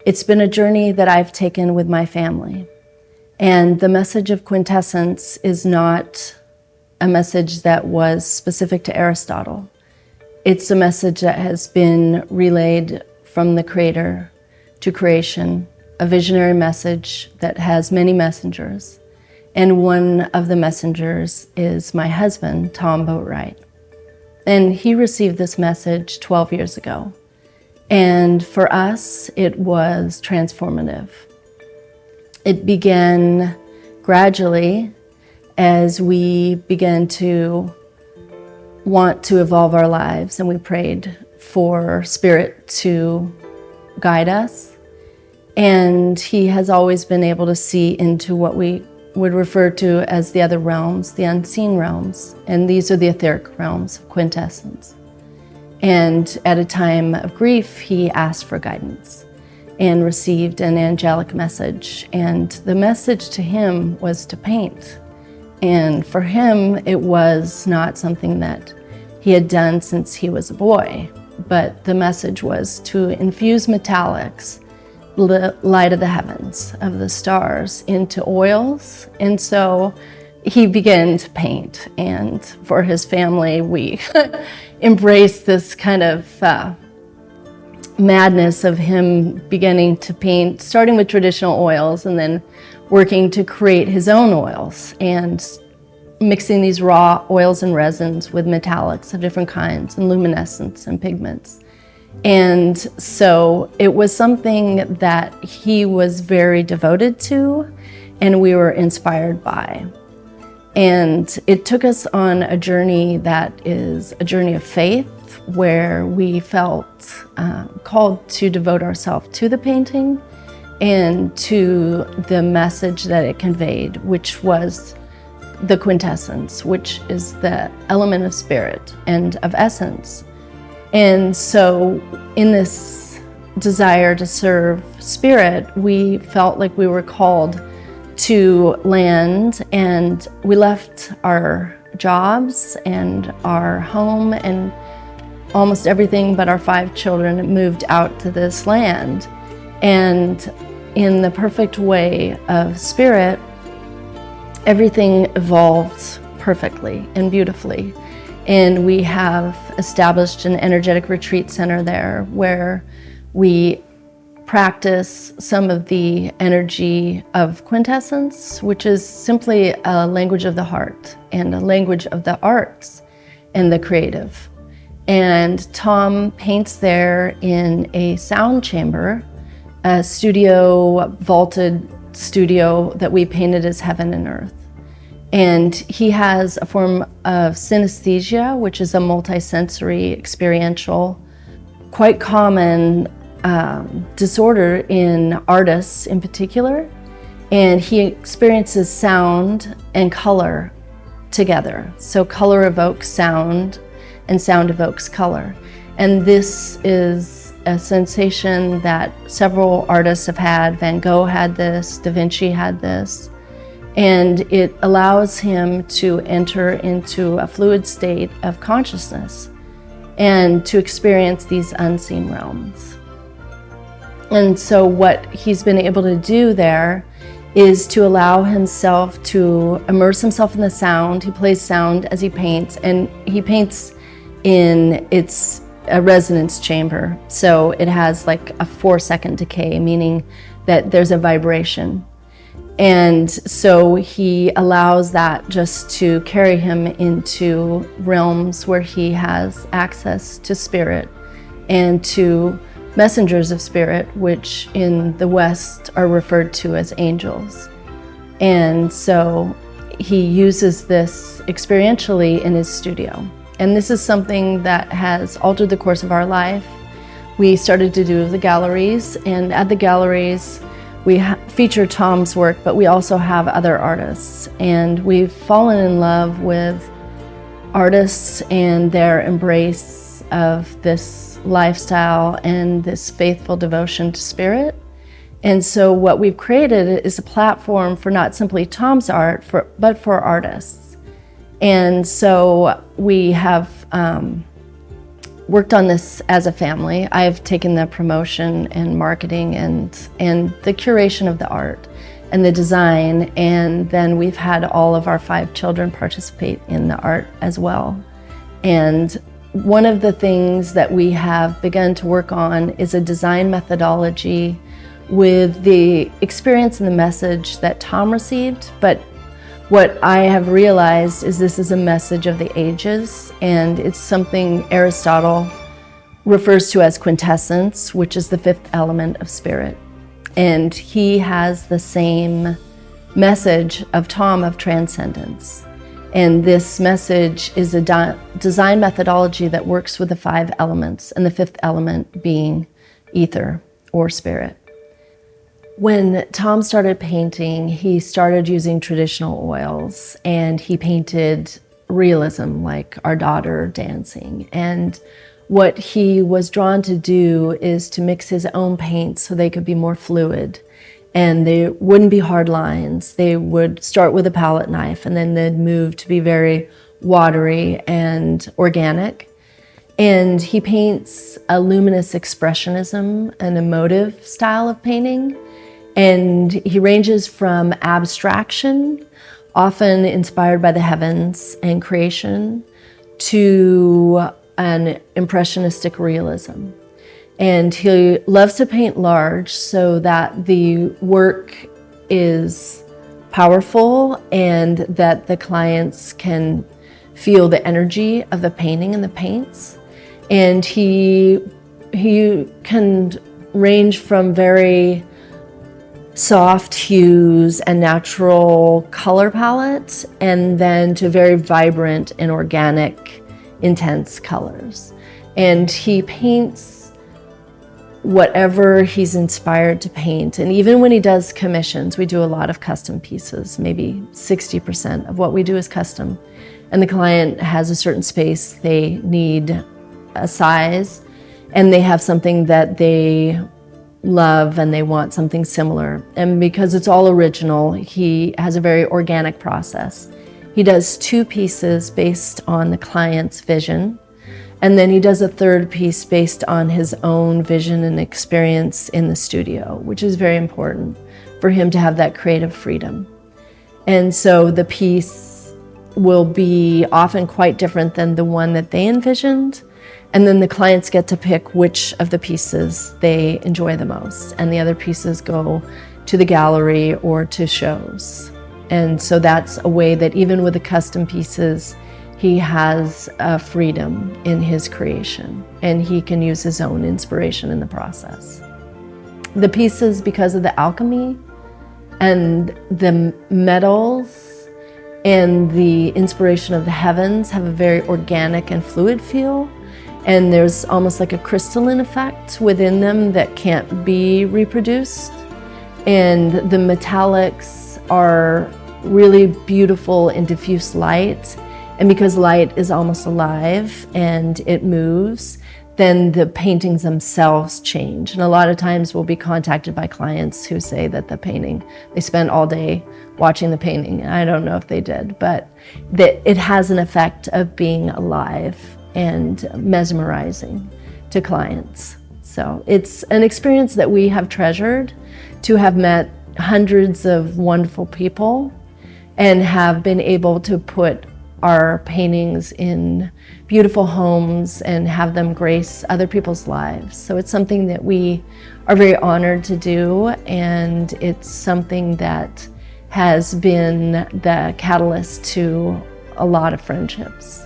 It's been a journey that I've taken with my family. And the message of quintessence is not a message that was specific to Aristotle. It's a message that has been relayed from the Creator to creation, a visionary message that has many messengers. And one of the messengers is my husband, Tom Boatright. And he received this message 12 years ago. And for us, it was transformative. It began gradually as we began to want to evolve our lives, and we prayed for Spirit to guide us. And he has always been able to see into what we would refer to as the other realms, the unseen realms, and these are the etheric realms of quintessence. And at a time of grief, he asked for guidance and received an angelic message. And the message to him was to paint. And for him, it was not something that he had done since he was a boy, but the message was to infuse metallics, light of the heavens, of the stars, into oils. And so he began to paint. And for his family, we embraced this kind of madness of him beginning to paint, starting with traditional oils and then working to create his own oils and mixing these raw oils and resins with metallics of different kinds and luminescence and pigments. And so it was something that he was very devoted to and we were inspired by. And it took us on a journey that is a journey of faith, where we felt called to devote ourselves to the painting and to the message that it conveyed, which was the quintessence, which is the element of spirit and of essence. And so in this desire to serve Spirit, we felt like we were called to land, and we left our jobs and our home and almost everything but our 5 children moved out to this land. And in the perfect way of Spirit, everything evolved perfectly and beautifully. And we have established an energetic retreat center there where we practice some of the energy of quintessence, which is simply a language of the heart and a language of the arts and the creative. And Tom paints there in a sound chamber, a studio, vaulted studio that we painted as heaven and earth. And he has a form of synesthesia, which is a multisensory, experiential, quite common disorder in artists in particular. And he experiences sound and color together. So color evokes sound and sound evokes color. And this is a sensation that several artists have had. Van Gogh had this, Da Vinci had this. And it allows him to enter into a fluid state of consciousness and to experience these unseen realms. And so what he's been able to do there is to allow himself to immerse himself in the sound. He plays sound as he paints, and he paints in a resonance chamber. So it has like a 4-second decay, meaning that there's a vibration. And so he allows that just to carry him into realms where he has access to Spirit and to messengers of Spirit, which in the West are referred to as angels. And so he uses this experientially in his studio. And this is something that has altered the course of our life. We started to do the galleries, and at the galleries, we feature Tom's work, but we also have other artists. And we've fallen in love with artists and their embrace of this lifestyle and this faithful devotion to Spirit. And so what we've created is a platform for not simply Tom's art, but for artists. And so we have worked on this as a family. I've taken the promotion and marketing and the curation of the art and the design, and then we've had all of our 5 children participate in the art as well. And one of the things that we have begun to work on is a design methodology with the experience and the message that Tom received, but what I have realized is this is a message of the ages, and it's something Aristotle refers to as quintessence, which is the 5th element of spirit. And he has the same message of Tom of transcendence. And this message is a design methodology that works with the 5 elements, and the 5th element being ether or spirit. When Tom started painting, he started using traditional oils, and he painted realism, like our daughter dancing. And what he was drawn to do is to mix his own paints so they could be more fluid, and they wouldn't be hard lines. They would start with a palette knife, and then they'd move to be very watery and organic. And he paints a luminous expressionism, an emotive style of painting. And he ranges from abstraction, often inspired by the heavens and creation, to an impressionistic realism. And he loves to paint large so that the work is powerful and that the clients can feel the energy of the painting and the paints. And he can range from very soft hues and natural color palette, and then to very vibrant and organic, intense colors. And he paints whatever he's inspired to paint. And even when he does commissions, we do a lot of custom pieces. Maybe 60% of what we do is custom. And the client has a certain space, they need a size, and they have something that they love and they want something similar. And because it's all original, he has a very organic process. He does 2 pieces based on the client's vision, and then he does a 3rd piece based on his own vision and experience in the studio, which is very important for him to have that creative freedom. And so the piece will be often quite different than the one that they envisioned. And then the clients get to pick which of the pieces they enjoy the most, and the other pieces go to the gallery or to shows. And so that's a way that even with the custom pieces, he has a freedom in his creation, and he can use his own inspiration in the process. The pieces, because of the alchemy and the metals and the inspiration of the heavens, have a very organic and fluid feel. And there's almost like a crystalline effect within them that can't be reproduced. And the metallics are really beautiful in diffuse light. And because light is almost alive and it moves, then the paintings themselves change. And a lot of times we'll be contacted by clients who say that the painting, they spent all day watching the painting. I don't know if they did, but that it has an effect of being alive and mesmerizing to clients. So it's an experience that we have treasured, to have met hundreds of wonderful people and have been able to put our paintings in beautiful homes and have them grace other people's lives. So it's something that we are very honored to do, and it's something that has been the catalyst to a lot of friendships.